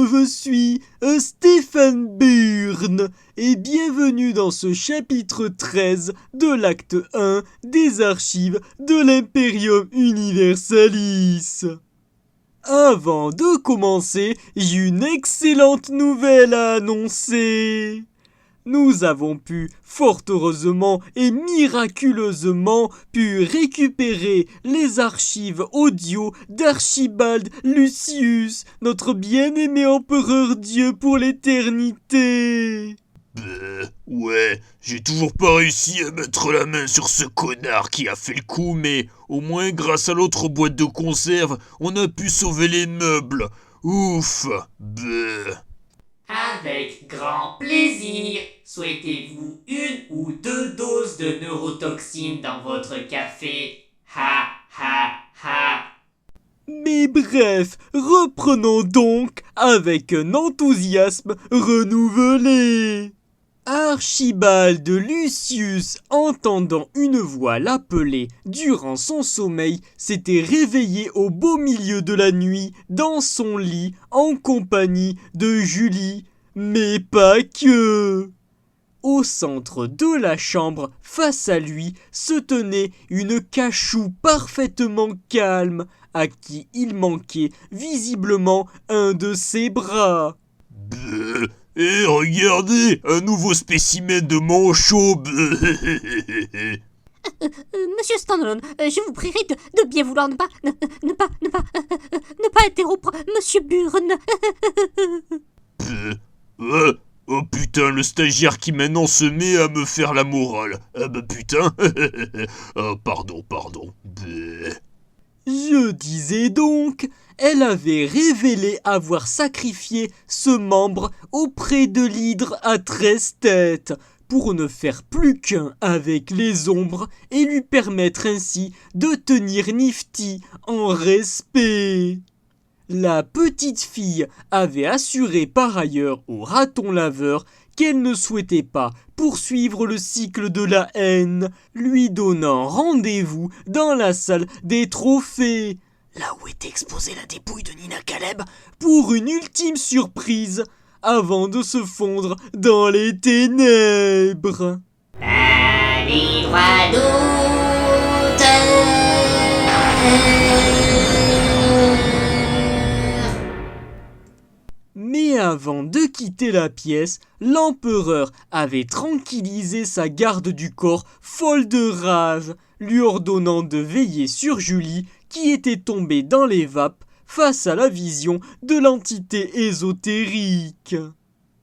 Je suis Stéphane Burn et bienvenue dans ce chapitre 13 de l'acte 1 des archives de l'Imperium Universalis. Avant de commencer, j'ai une excellente nouvelle à annoncer. Nous avons fort heureusement et miraculeusement, récupérer les archives audio d'Archibald Lucius, notre bien-aimé empereur Dieu pour l'éternité. Ouais, j'ai toujours pas réussi à mettre la main sur ce connard qui a fait le coup, mais au moins grâce à l'autre boîte de conserve, on a pu sauver les meubles. Ouf. Avec grand plaisir. Souhaitez-vous une ou deux doses de neurotoxine dans votre café? Ha ha ha. Mais bref, reprenons donc avec un enthousiasme renouvelé. Archibald Lucius, entendant une voix l'appeler durant son sommeil, s'était réveillé au beau milieu de la nuit dans son lit en compagnie de Julie, mais pas que. Au centre de la chambre, face à lui, se tenait une cachou parfaitement calme, à qui il manquait visiblement un de ses bras. Et regardez, un nouveau spécimen de manchot. Monsieur Stanlon, je vous prierai de bien vouloir ne pas interrompre Monsieur Burn. Oh putain, le stagiaire qui maintenant se met à me faire la morale. Ah bah putain. Oh, pardon. Je disais donc, elle avait révélé avoir sacrifié ce membre auprès de l'hydre à 13 têtes pour ne faire plus qu'un avec les ombres et lui permettre ainsi de tenir Nifty en respect. La petite fille avait assuré par ailleurs au raton laveur qu'elle ne souhaitait pas poursuivre le cycle de la haine, lui donnant rendez-vous dans la salle des trophées, là où était exposée la dépouille de Nina Caleb, pour une ultime surprise, avant de se fondre dans les ténèbres. La libre doute. Mais avant de quitter la pièce, l'empereur avait tranquillisé sa garde du corps folle de rage, lui ordonnant de veiller sur Julie qui était tombée dans les vapes face à la vision de l'entité ésotérique.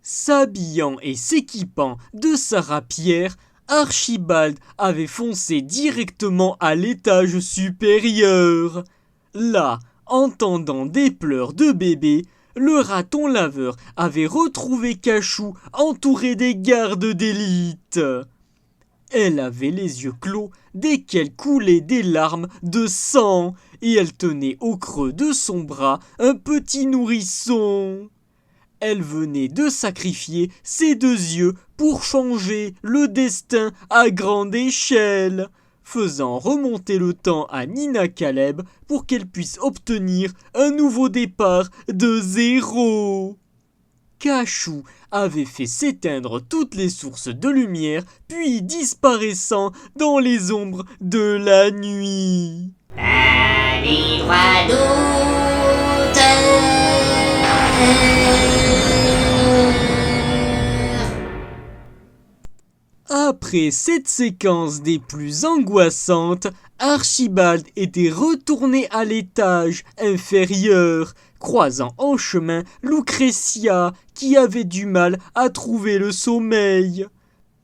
S'habillant et s'équipant de sa rapière, Archibald avait foncé directement à l'étage supérieur. Là, entendant des pleurs de bébé, le raton laveur avait retrouvé Cachou entouré des gardes d'élite. Elle avait les yeux clos desquels coulaient des larmes de sang et elle tenait au creux de son bras un petit nourrisson. Elle venait de sacrifier ses deux yeux pour changer le destin à grande échelle, faisant remonter le temps à Nina Caleb pour qu'elle puisse obtenir un nouveau départ de zéro. Cachou avait fait s'éteindre toutes les sources de lumière, puis disparaissant dans les ombres de la nuit. La libre doute. Après cette séquence des plus angoissantes, Archibald était retourné à l'étage inférieur, croisant en chemin Lucretia qui avait du mal à trouver le sommeil.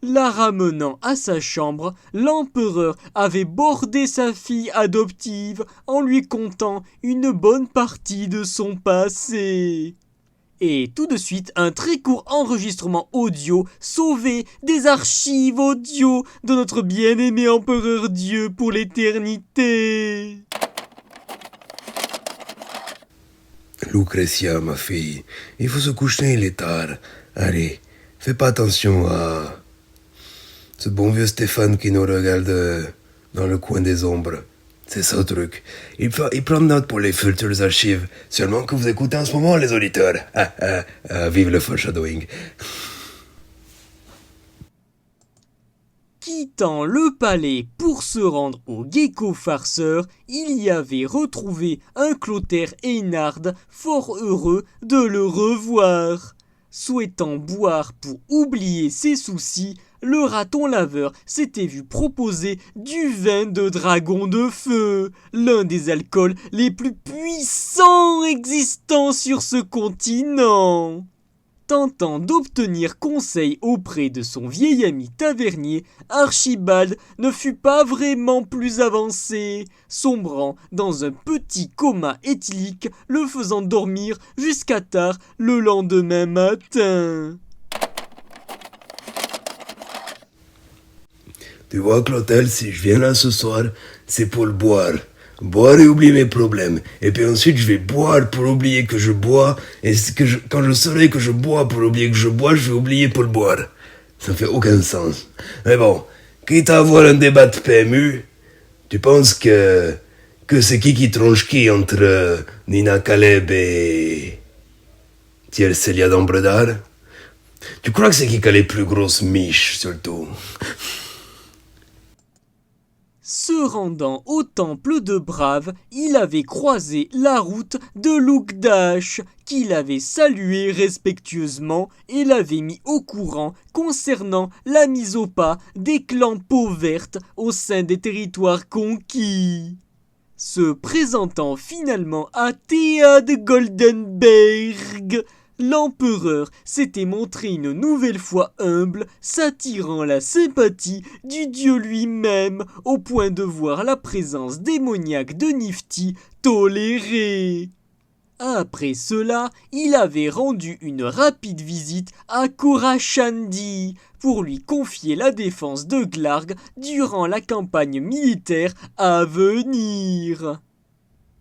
La ramenant à sa chambre, l'empereur avait bordé sa fille adoptive en lui contant une bonne partie de son passé. Et tout de suite, un très court enregistrement audio sauvé des archives audio de notre bien-aimé empereur Dieu pour l'éternité. Lucretia, ma fille, il faut se coucher, il est tard. Allez, fais pas attention à ce bon vieux Stéphane qui nous regarde dans le coin des ombres. C'est ça le truc. Il prend note pour les futures archives. Seulement que vous écoutez en ce moment, les auditeurs. Vive le foreshadowing. Quittant le palais pour se rendre au gecko farceur, il y avait retrouvé un Clotaire Eynard fort heureux de le revoir. Souhaitant boire pour oublier ses soucis, le raton laveur s'était vu proposer du vin de dragon de feu, l'un des alcools les plus puissants existants sur ce continent. Tentant d'obtenir conseil auprès de son vieil ami tavernier, Archibald ne fut pas vraiment plus avancé, sombrant dans un petit coma éthylique, le faisant dormir jusqu'à tard le lendemain matin. Tu vois, Clotel, si je viens là ce soir, c'est pour le boire. Boire et oublier mes problèmes. Et puis ensuite, je vais boire pour oublier que je bois. Et quand je saurai que je bois pour oublier que je bois, je vais oublier pour le boire. Ça fait aucun sens. Mais bon, quitte à avoir un débat de PMU, tu penses que c'est qui tronche qui entre Nina Caleb et Thierry Célia d'Ambredard? Tu crois que c'est qui a les plus grosses miches, surtout? Se rendant au temple de Brave, il avait croisé la route de Lugdash, qui l'avait salué respectueusement et l'avait mis au courant concernant la mise au pas des clans peau verte au sein des territoires conquis. Se présentant finalement à Théade Goldenberg, l'empereur s'était montré une nouvelle fois humble, s'attirant la sympathie du dieu lui-même, au point de voir la présence démoniaque de Nifty tolérée. Après cela, il avait rendu une rapide visite à Korachandi pour lui confier la défense de Glarg durant la campagne militaire à venir.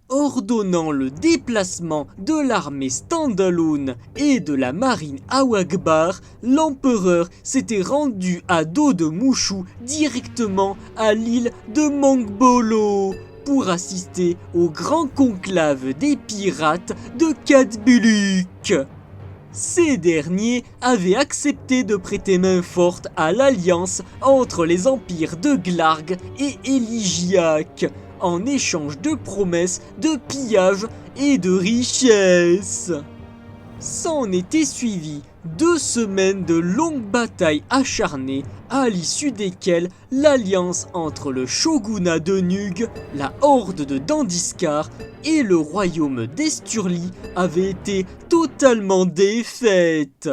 Ordonnant le déplacement de l'armée standalone et de la marine Awagbar, l'empereur s'était rendu à dos de Mouchou directement à l'île de Mongbolo pour assister au grand conclave des pirates de Cadbuluk. Ces derniers avaient accepté de prêter main forte à l'alliance entre les empires de Glarg et Éligiac, en échange de promesses de pillage et de richesses. S'en étaient suivies 2 semaines de longues batailles acharnées, à l'issue desquelles l'alliance entre le shogunat de Nug, la horde de Dandiskar et le royaume d'Esturli avait été totalement défaite.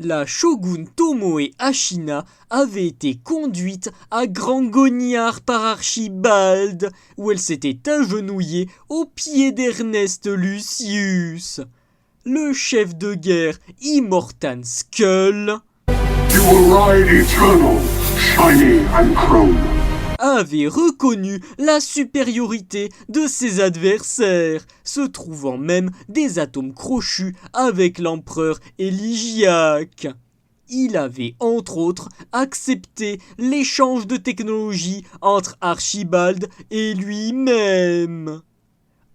La shogun Tomoe Ashina avait été conduite à Grand Gognard par Archibald, où elle s'était agenouillée aux pieds d'Ernest Lucius. Le chef de guerre Immortan Skull avait reconnu la supériorité de ses adversaires, se trouvant même des atomes crochus avec l'empereur Éligiac. Il avait entre autres accepté l'échange de technologies entre Archibald et lui-même.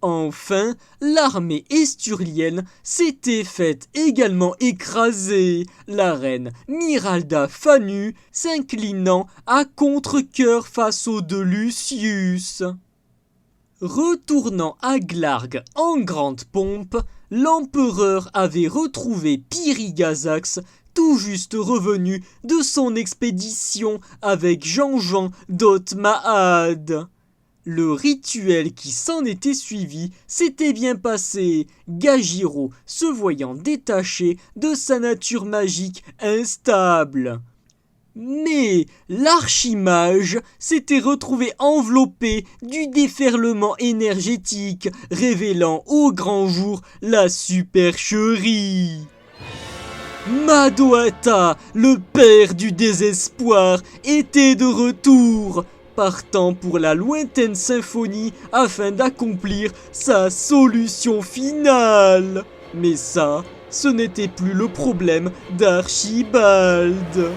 Enfin, l'armée esturlienne s'était faite également écraser, la reine Miralda Fanu s'inclinant à contre-cœur face aux de Lucius. Retournant à Glarg en grande pompe, l'empereur avait retrouvé Pirigazax, tout juste revenu de son expédition avec Jean-Jean d'Otmahad. Le rituel qui s'en était suivi s'était bien passé, Gajiro se voyant détaché de sa nature magique instable. Mais l'archimage s'était retrouvé enveloppé du déferlement énergétique, révélant au grand jour la supercherie. Madoata, le père du désespoir, était de retour, partant pour la lointaine symphonie afin d'accomplir sa solution finale. Mais ça, ce n'était plus le problème d'Archibald.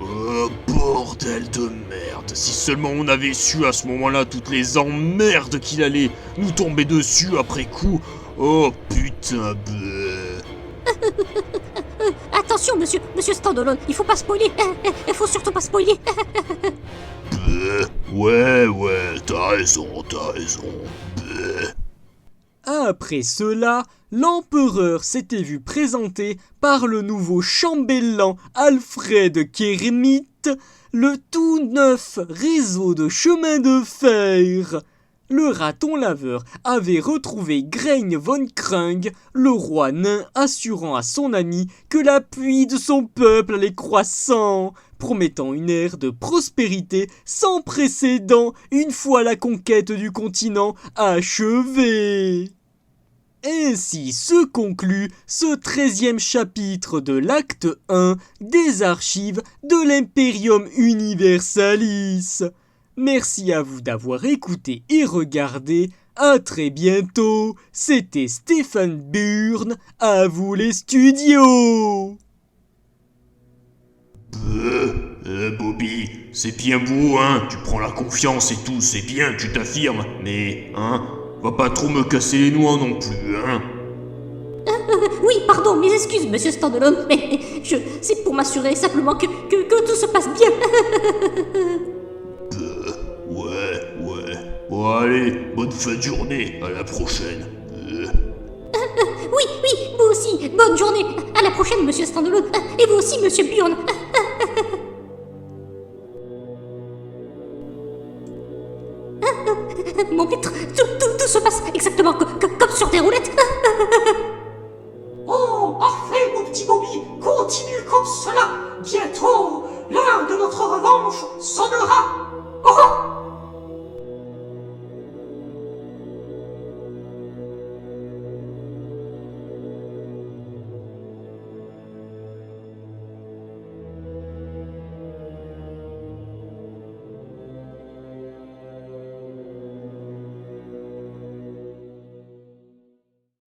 Oh bordel! bordel de merde. Si seulement on avait su à ce moment-là toutes les emmerdes qu'il allait nous tomber dessus après coup. Oh putain, Attention, monsieur Standalone, il faut pas spoiler. Il faut surtout pas spoiler. Ouais, t'as raison. Après cela, l'empereur s'était vu présenter par le nouveau chambellan Alfred Kermit le tout neuf réseau de chemin de fer. Le raton laveur avait retrouvé Grain von Krung, le roi nain assurant à son ami que l'appui de son peuple allait croissant, promettant une ère de prospérité sans précédent une fois la conquête du continent achevée. Ainsi se conclut ce 13e chapitre de l'acte 1 des archives de l'Imperium Universalis. Merci à vous d'avoir écouté et regardé. À très bientôt. C'était Stéphane Burn. À vous les studios. Bobby, c'est bien beau, hein. Tu prends la confiance et tout, c'est bien, tu t'affirmes. Mais, va pas trop me casser les noix non plus, hein. Oui, pardon, mes excuses, monsieur Standalone, mais c'est pour m'assurer simplement que tout se passe bien. Ouais. Bon allez, bonne fin de journée, à la prochaine. Oui, vous aussi, bonne journée. À la prochaine, monsieur Standalone. Et vous aussi, monsieur Bjorn. Mon maître, tout se passe exactement comme sur des roulettes. Oh, parfait, mon petit Bobby. Continue comme cela. Bientôt, l'heure de notre revanche sonnera.